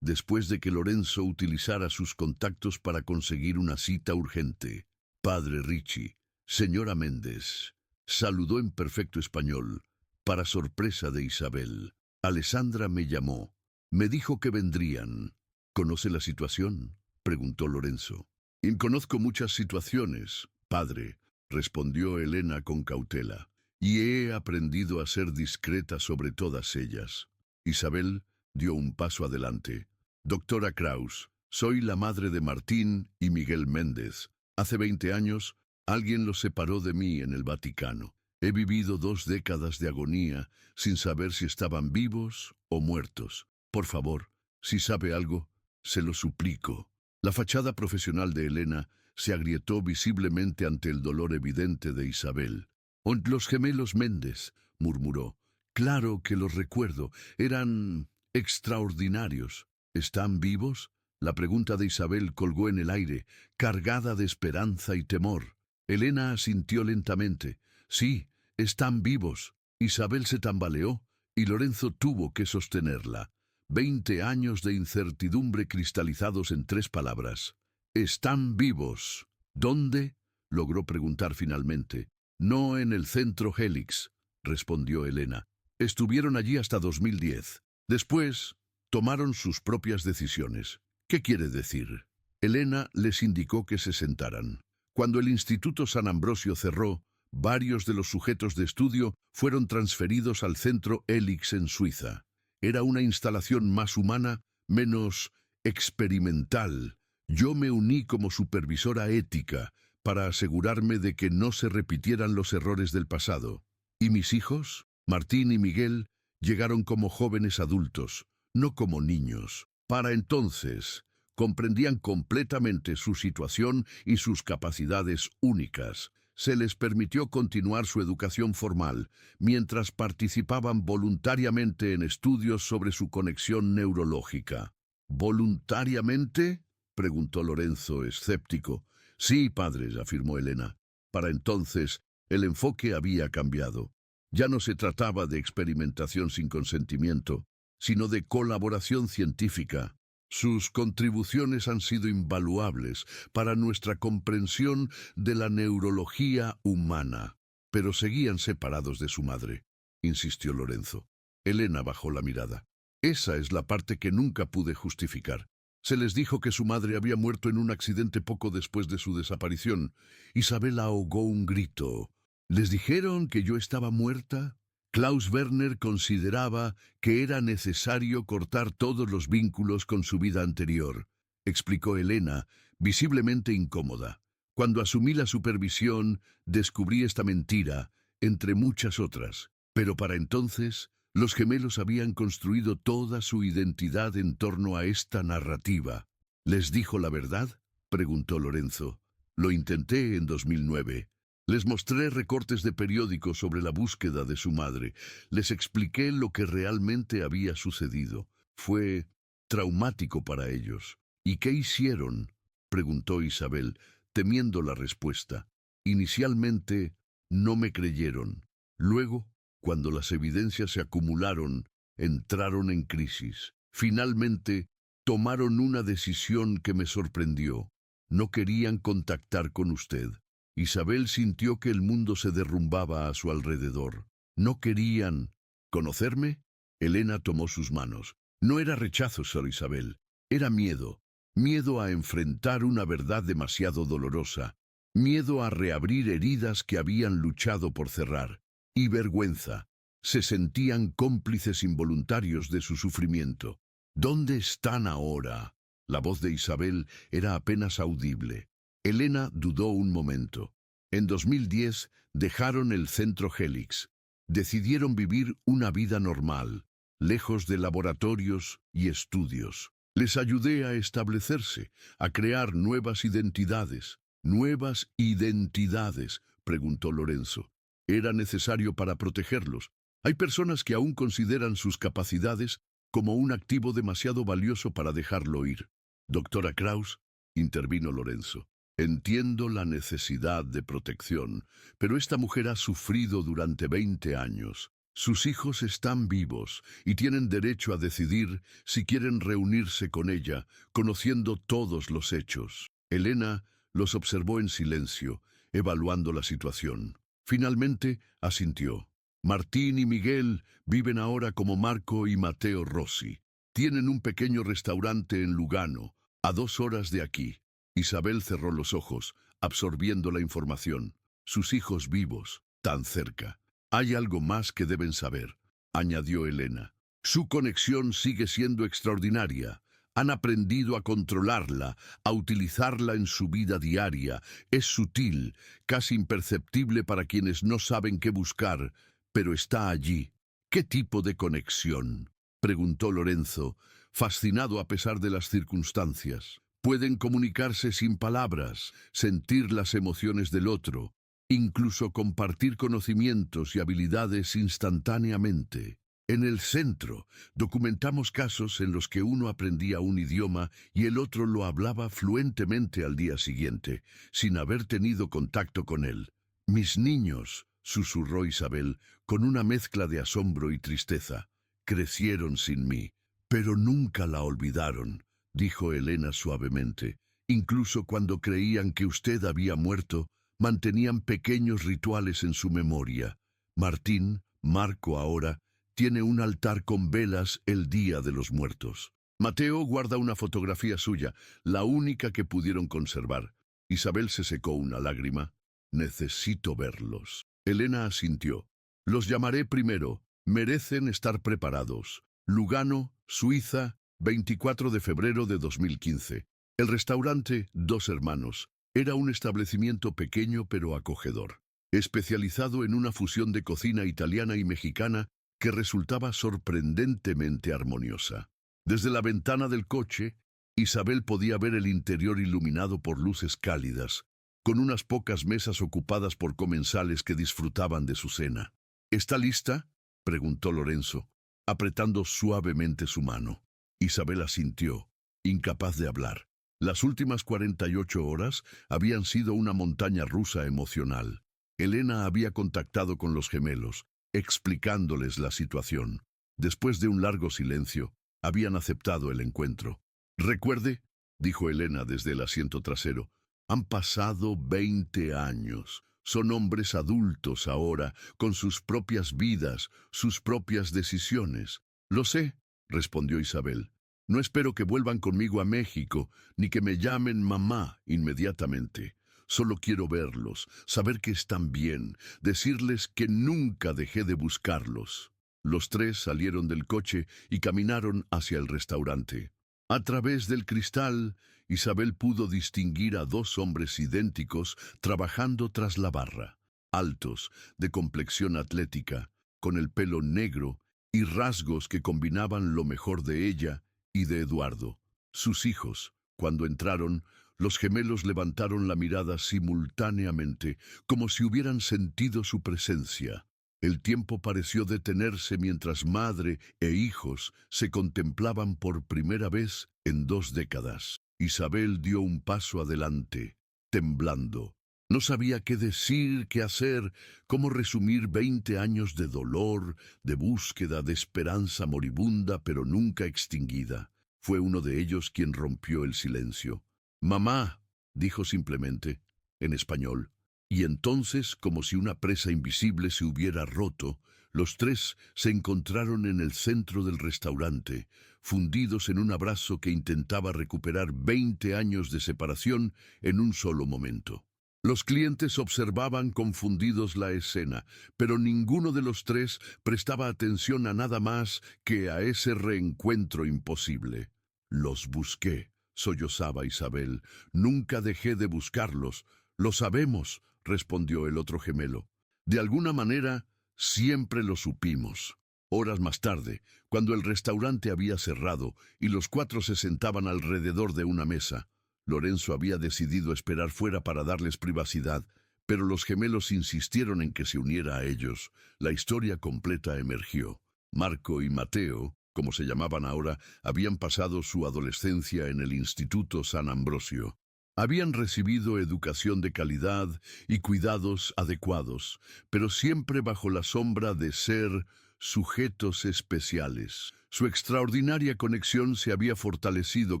después de que Lorenzo utilizara sus contactos para conseguir una cita urgente. Padre Ricci, señora Méndez, saludó en perfecto español, para sorpresa de Isabel. Alessandra me llamó. Me dijo que vendrían. ¿Conoce la situación?, preguntó Lorenzo. Conozco muchas situaciones, padre, respondió Elena con cautela, y he aprendido a ser discreta sobre todas ellas. Isabel dio un paso adelante. Doctora Kraus, soy la madre de Martín y Miguel Méndez. Hace 20 años, alguien los separó de mí en el Vaticano. He vivido 2 décadas de agonía sin saber si estaban vivos o muertos. Por favor, si sabe algo, se lo suplico. La fachada profesional de Elena se agrietó visiblemente ante el dolor evidente de Isabel. Los gemelos Méndez, murmuró. Claro que los recuerdo. Eran extraordinarios. ¿Están vivos? La pregunta de Isabel colgó en el aire, cargada de esperanza y temor. Elena asintió lentamente. Sí, están vivos. Isabel se tambaleó y Lorenzo tuvo que sostenerla. 20 años de incertidumbre cristalizados en 3 palabras. Están vivos. ¿Dónde?, logró preguntar finalmente. No en el centro Helix, respondió Elena. Estuvieron allí hasta 2010. Después, tomaron sus propias decisiones. ¿Qué quiere decir? Elena les indicó que se sentaran. Cuando el Instituto San Ambrosio cerró, varios de los sujetos de estudio fueron transferidos al centro Helix en Suiza. Era una instalación más humana, menos experimental. Yo me uní como supervisora ética para asegurarme de que no se repitieran los errores del pasado. ¿Y mis hijos? Martín y Miguel llegaron como jóvenes adultos, no como niños. Para entonces, comprendían completamente su situación y sus capacidades únicas. Se les permitió continuar su educación formal, mientras participaban voluntariamente en estudios sobre su conexión neurológica. ¿Voluntariamente?, preguntó Lorenzo, escéptico. Sí, padres, afirmó Elena. Para entonces, el enfoque había cambiado. Ya no se trataba de experimentación sin consentimiento, sino de colaboración científica. Sus contribuciones han sido invaluables para nuestra comprensión de la neurología humana. Pero seguían separados de su madre, insistió Lorenzo. Elena bajó la mirada. Esa es la parte que nunca pude justificar. Se les dijo que su madre había muerto en un accidente poco después de su desaparición. Isabel ahogó un grito. ¿Les dijeron que yo estaba muerta? Klaus Werner consideraba que era necesario cortar todos los vínculos con su vida anterior, explicó Elena, visiblemente incómoda. Cuando asumí la supervisión, descubrí esta mentira, entre muchas otras. Pero para entonces, los gemelos habían construido toda su identidad en torno a esta narrativa. ¿Les dijo la verdad?, preguntó Lorenzo. Lo intenté en 2009. Les mostré recortes de periódicos sobre la búsqueda de su madre. Les expliqué lo que realmente había sucedido. Fue traumático para ellos. ¿Y qué hicieron?, preguntó Isabel, temiendo la respuesta. Inicialmente, no me creyeron. Luego, cuando las evidencias se acumularon, entraron en crisis. Finalmente, tomaron una decisión que me sorprendió. No querían contactar con usted. Isabel sintió que el mundo se derrumbaba a su alrededor. ¿No querían conocerme? Elena tomó sus manos. No era rechazo, Sor Isabel. Era miedo. Miedo a enfrentar una verdad demasiado dolorosa. Miedo a reabrir heridas que habían luchado por cerrar. Y vergüenza. Se sentían cómplices involuntarios de su sufrimiento. ¿Dónde están ahora? La voz de Isabel era apenas audible. Elena dudó un momento. En 2010 dejaron el centro Helix. Decidieron vivir una vida normal, lejos de laboratorios y estudios. Les ayudé a establecerse, a crear nuevas identidades. ¿Nuevas identidades?, preguntó Lorenzo. Era necesario para protegerlos. Hay personas que aún consideran sus capacidades como un activo demasiado valioso para dejarlo ir. Doctora Kraus, intervino Lorenzo. Entiendo la necesidad de protección, pero esta mujer ha sufrido durante 20 años. Sus hijos están vivos y tienen derecho a decidir si quieren reunirse con ella, conociendo todos los hechos. Elena los observó en silencio, evaluando la situación. Finalmente, asintió. Martín y Miguel viven ahora como Marco y Mateo Rossi. Tienen un pequeño restaurante en Lugano, a 2 horas de aquí. Isabel cerró los ojos, absorbiendo la información. Sus hijos vivos, tan cerca. Hay algo más que deben saber, añadió Elena. Su conexión sigue siendo extraordinaria. Han aprendido a controlarla, a utilizarla en su vida diaria. Es sutil, casi imperceptible para quienes no saben qué buscar, pero está allí. ¿Qué tipo de conexión?, preguntó Lorenzo, fascinado a pesar de las circunstancias. Pueden comunicarse sin palabras, sentir las emociones del otro, incluso compartir conocimientos y habilidades instantáneamente. En el centro, documentamos casos en los que uno aprendía un idioma y el otro lo hablaba fluentemente al día siguiente, sin haber tenido contacto con él. Mis niños, susurró Isabel, con una mezcla de asombro y tristeza, crecieron sin mí, pero nunca la olvidaron, dijo Elena suavemente. Incluso cuando creían que usted había muerto, mantenían pequeños rituales en su memoria. Martín, Marco ahora, tiene un altar con velas el Día de los Muertos. Mateo guarda una fotografía suya, la única que pudieron conservar. Isabel se secó una lágrima. Necesito verlos. Elena asintió. Los llamaré primero. Merecen estar preparados. Lugano, Suiza, 24 de febrero de 2015. El restaurante Dos Hermanos era un establecimiento pequeño pero acogedor, especializado en una fusión de cocina italiana y mexicana que resultaba sorprendentemente armoniosa. Desde la ventana del coche, Isabel podía ver el interior iluminado por luces cálidas, con unas pocas mesas ocupadas por comensales que disfrutaban de su cena. ¿Está lista?, preguntó Lorenzo, apretando suavemente su mano. Isabel asintió, incapaz de hablar. Las últimas 48 horas habían sido una montaña rusa emocional. Elena había contactado con los gemelos, explicándoles la situación. Después de un largo silencio, habían aceptado el encuentro. «Recuerde», dijo Elena desde el asiento trasero, «han pasado 20 años. Son hombres adultos ahora, con sus propias vidas, sus propias decisiones». «Lo sé», respondió Isabel. «No espero que vuelvan conmigo a México, ni que me llamen mamá inmediatamente. Solo quiero verlos, saber que están bien, decirles que nunca dejé de buscarlos». Los tres salieron del coche y caminaron hacia el restaurante. A través del cristal, Isabel pudo distinguir a dos hombres idénticos trabajando tras la barra, altos, de complexión atlética, con el pelo negro y rasgos que combinaban lo mejor de ella y de Eduardo. Sus hijos, cuando entraron, los gemelos levantaron la mirada simultáneamente, como si hubieran sentido su presencia. El tiempo pareció detenerse mientras madre e hijos se contemplaban por primera vez en 2 décadas. Isabel dio un paso adelante, temblando. No sabía qué decir, qué hacer, cómo resumir 20 años de dolor, de búsqueda, de esperanza moribunda pero nunca extinguida. Fue uno de ellos quien rompió el silencio. «Mamá», dijo simplemente, en español. Y entonces, como si una presa invisible se hubiera roto, los tres se encontraron en el centro del restaurante, fundidos en un abrazo que intentaba recuperar 20 años de separación en un solo momento. Los clientes observaban confundidos la escena, pero ninguno de los tres prestaba atención a nada más que a ese reencuentro imposible. «Los busqué», sollozaba Isabel. «Nunca dejé de buscarlos. Lo sabemos», respondió el otro gemelo. «De alguna manera, siempre lo supimos». Horas más tarde, cuando el restaurante había cerrado y los cuatro se sentaban alrededor de una mesa, Lorenzo había decidido esperar fuera para darles privacidad, pero los gemelos insistieron en que se uniera a ellos. La historia completa emergió. Marco y Mateo, como se llamaban ahora, habían pasado su adolescencia en el Instituto San Ambrosio. Habían recibido educación de calidad y cuidados adecuados, pero siempre bajo la sombra de ser sujetos especiales. Su extraordinaria conexión se había fortalecido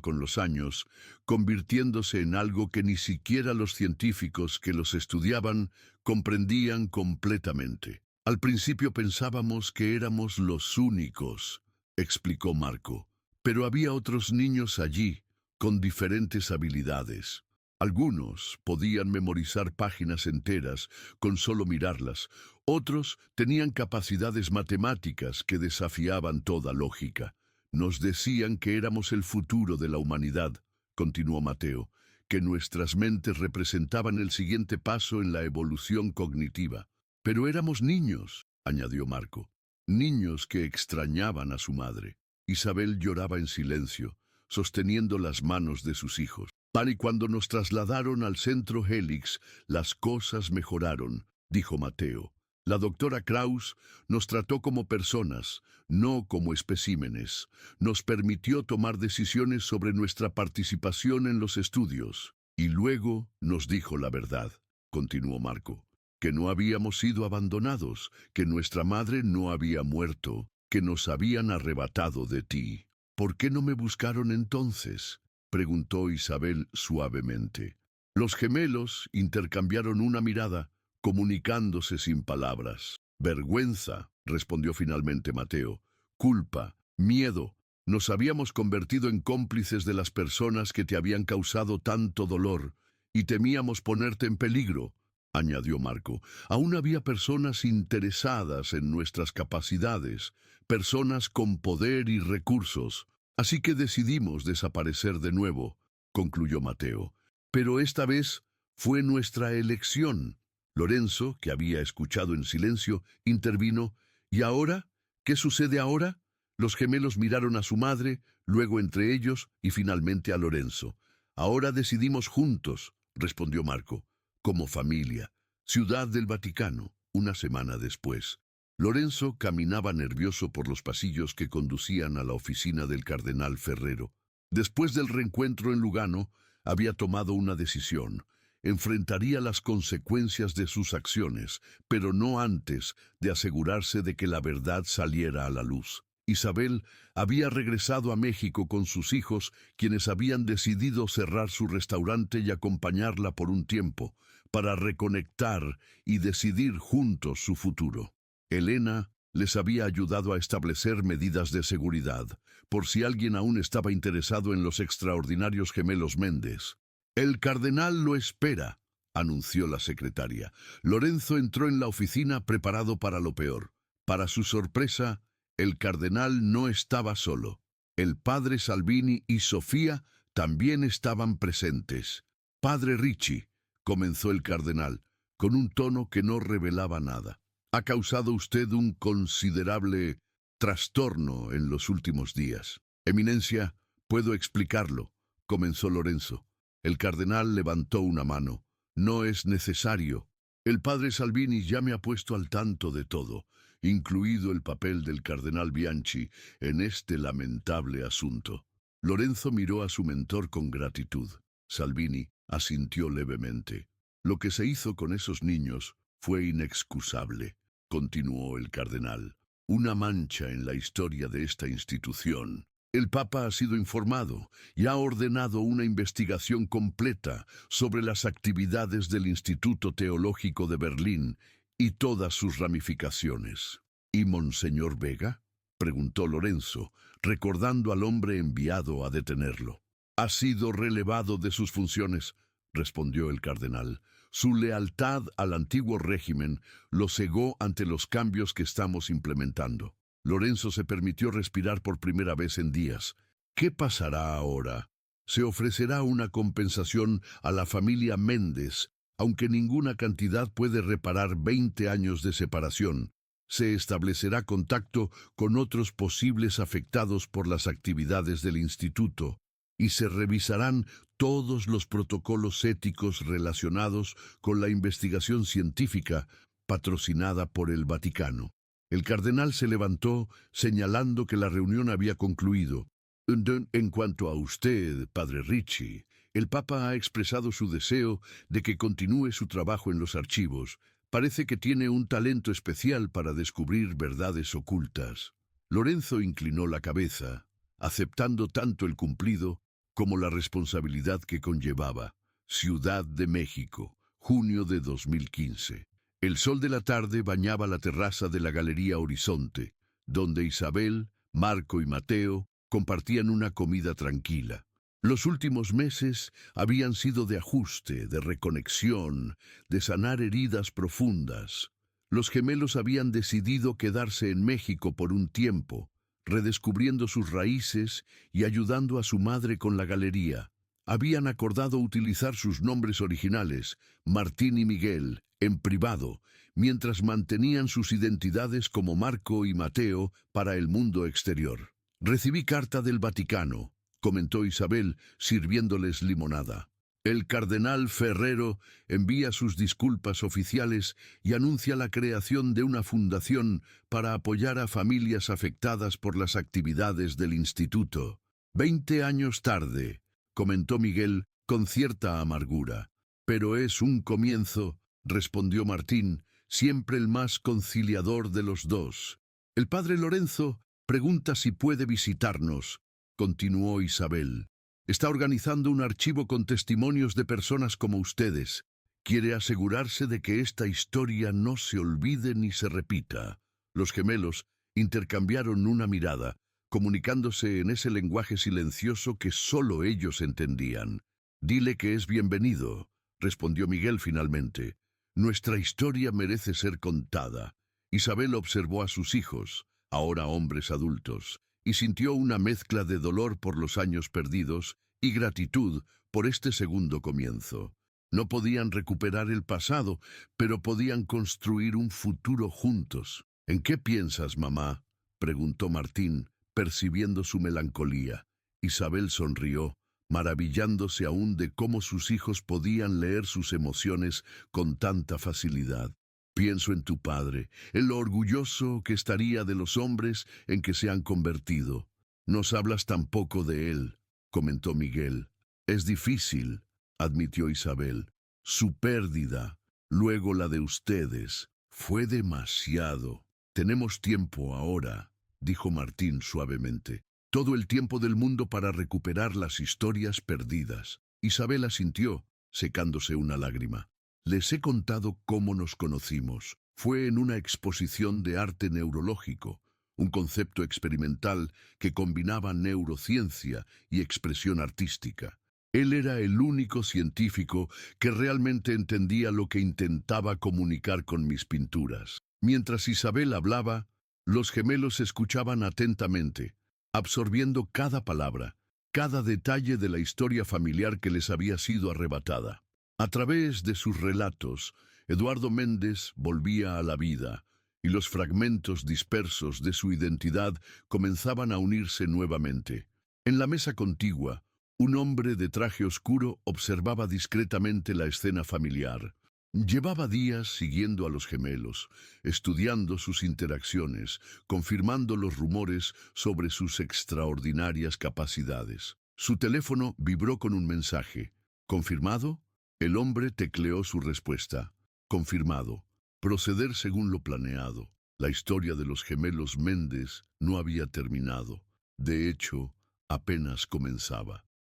con los años, convirtiéndose en algo que ni siquiera los científicos que los estudiaban comprendían completamente. «Al principio pensábamos que éramos los únicos», explicó Marco, «pero había otros niños allí, con diferentes habilidades. Algunos podían memorizar páginas enteras con solo mirarlas, otros tenían capacidades matemáticas que desafiaban toda lógica. Nos decían que éramos el futuro de la humanidad», continuó Mateo, «que nuestras mentes representaban el siguiente paso en la evolución cognitiva. Pero éramos niños», añadió Marco, «niños que extrañaban a su madre». Isabel lloraba en silencio, sosteniendo las manos de sus hijos. «Y cuando nos trasladaron al centro Helix, las cosas mejoraron», dijo Mateo. «La doctora Kraus nos trató como personas, no como especímenes. Nos permitió tomar decisiones sobre nuestra participación en los estudios. Y luego nos dijo la verdad», continuó Marco, «que no habíamos sido abandonados, que nuestra madre no había muerto, que nos habían arrebatado de ti». «¿Por qué no me buscaron entonces?», preguntó Isabel suavemente. Los gemelos intercambiaron una mirada, comunicándose sin palabras. «Vergüenza», respondió finalmente Mateo. «Culpa, miedo. Nos habíamos convertido en cómplices de las personas que te habían causado tanto dolor, y temíamos ponerte en peligro», añadió Marco. «Aún había personas interesadas en nuestras capacidades, personas con poder y recursos. Así que decidimos desaparecer de nuevo», concluyó Mateo. «Pero esta vez fue nuestra elección». Lorenzo, que había escuchado en silencio, intervino. «¿Y ahora? ¿Qué sucede ahora?». Los gemelos miraron a su madre, luego entre ellos y finalmente a Lorenzo. Ahora decidimos juntos, respondió Marco, como familia. Ciudad del Vaticano, una semana después. Lorenzo caminaba nervioso por los pasillos que conducían a la oficina del cardenal Ferrero. Después del reencuentro en Lugano, había tomado una decisión. Enfrentaría las consecuencias de sus acciones, pero no antes de asegurarse de que la verdad saliera a la luz. Isabel había regresado a México con sus hijos, quienes habían decidido cerrar su restaurante y acompañarla por un tiempo, para reconectar y decidir juntos su futuro. Elena les había ayudado a establecer medidas de seguridad, por si alguien aún estaba interesado en los extraordinarios gemelos Méndez. «El cardenal lo espera», anunció la secretaria. Lorenzo entró en la oficina preparado para lo peor. Para su sorpresa, el cardenal no estaba solo. El padre Salvini y Sofía también estaban presentes. «Padre Ricci», comenzó el cardenal, con un tono que no revelaba nada. «Ha causado usted un considerable trastorno en los últimos días». «Eminencia, puedo explicarlo», comenzó Lorenzo. El cardenal levantó una mano. «No es necesario. El padre Salvini ya me ha puesto al tanto de todo, incluido el papel del cardenal Bianchi en este lamentable asunto». Lorenzo miró a su mentor con gratitud. Salvini asintió levemente. «Lo que se hizo con esos niños fue inexcusable», continuó el cardenal. «Una mancha en la historia de esta institución. El Papa ha sido informado y ha ordenado una investigación completa sobre las actividades del Instituto Teológico de Berlín y todas sus ramificaciones». «¿Y Monseñor Vega?», preguntó Lorenzo, recordando al hombre enviado a detenerlo. «Ha sido relevado de sus funciones», respondió el cardenal. «Su lealtad al antiguo régimen lo cegó ante los cambios que estamos implementando». Lorenzo se permitió respirar por primera vez en días. «¿Qué pasará ahora?» «Se ofrecerá una compensación a la familia Méndez, aunque ninguna cantidad puede reparar 20 años de separación. Se establecerá contacto con otros posibles afectados por las actividades del instituto y se revisarán todos los protocolos éticos relacionados con la investigación científica patrocinada por el Vaticano». El cardenal se levantó, señalando que la reunión había concluido. «En cuanto a usted, padre Ricci, el Papa ha expresado su deseo de que continúe su trabajo en los archivos. Parece que tiene un talento especial para descubrir verdades ocultas». Lorenzo inclinó la cabeza, aceptando tanto el cumplido como la responsabilidad que conllevaba. Ciudad de México, junio de 2015. El sol de la tarde bañaba la terraza de la Galería Horizonte, donde Isabel, Marco y Mateo compartían una comida tranquila. Los últimos meses habían sido de ajuste, de reconexión, de sanar heridas profundas. Los gemelos habían decidido quedarse en México por un tiempo, redescubriendo sus raíces y ayudando a su madre con la galería. Habían acordado utilizar sus nombres originales, Martín y Miguel, en privado, mientras mantenían sus identidades como Marco y Mateo para el mundo exterior. «Recibí carta del Vaticano», comentó Isabel, sirviéndoles limonada. «El cardenal Ferrero envía sus disculpas oficiales y anuncia la creación de una fundación para apoyar a familias afectadas por las actividades del instituto». 20 años tarde, comentó Miguel con cierta amargura. «Pero es un comienzo», respondió Martín, siempre el más conciliador de los dos. «El padre Lorenzo pregunta si puede visitarnos», continuó Isabel. «Está organizando un archivo con testimonios de personas como ustedes. Quiere asegurarse de que esta historia no se olvide ni se repita». Los gemelos intercambiaron una mirada, comunicándose en ese lenguaje silencioso que solo ellos entendían. «Dile que es bienvenido», respondió Miguel finalmente. «Nuestra historia merece ser contada». Isabel observó a sus hijos, ahora hombres adultos, y sintió una mezcla de dolor por los años perdidos y gratitud por este segundo comienzo. No podían recuperar el pasado, pero podían construir un futuro juntos. «¿En qué piensas, mamá?», preguntó Martín, percibiendo su melancolía. Isabel sonrió, maravillándose aún de cómo sus hijos podían leer sus emociones con tanta facilidad. Pienso en tu padre, en lo orgulloso que estaría de los hombres en que se han convertido. Nos hablas tan poco de él, comentó Miguel. Es difícil, admitió Isabel. Su pérdida, luego la de ustedes, fue demasiado. Tenemos tiempo ahora, dijo Martín suavemente. Todo el tiempo del mundo para recuperar las historias perdidas. Isabel asintió, secándose una lágrima. Les he contado cómo nos conocimos. Fue en una exposición de arte neurológico, un concepto experimental que combinaba neurociencia y expresión artística. Él era el único científico que realmente entendía lo que intentaba comunicar con mis pinturas. Mientras Isabel hablaba, los gemelos escuchaban atentamente, absorbiendo cada palabra, cada detalle de la historia familiar que les había sido arrebatada. A través de sus relatos, Eduardo Méndez volvía a la vida, y los fragmentos dispersos de su identidad comenzaban a unirse nuevamente. En la mesa contigua, un hombre de traje oscuro observaba discretamente la escena familiar. Llevaba días siguiendo a los gemelos, estudiando sus interacciones, confirmando los rumores sobre sus extraordinarias capacidades. Su teléfono vibró con un mensaje. ¿Confirmado? El hombre tecleó su respuesta. Confirmado. Proceder según lo planeado. La historia de los gemelos Méndez no había terminado. De hecho, apenas comenzaba.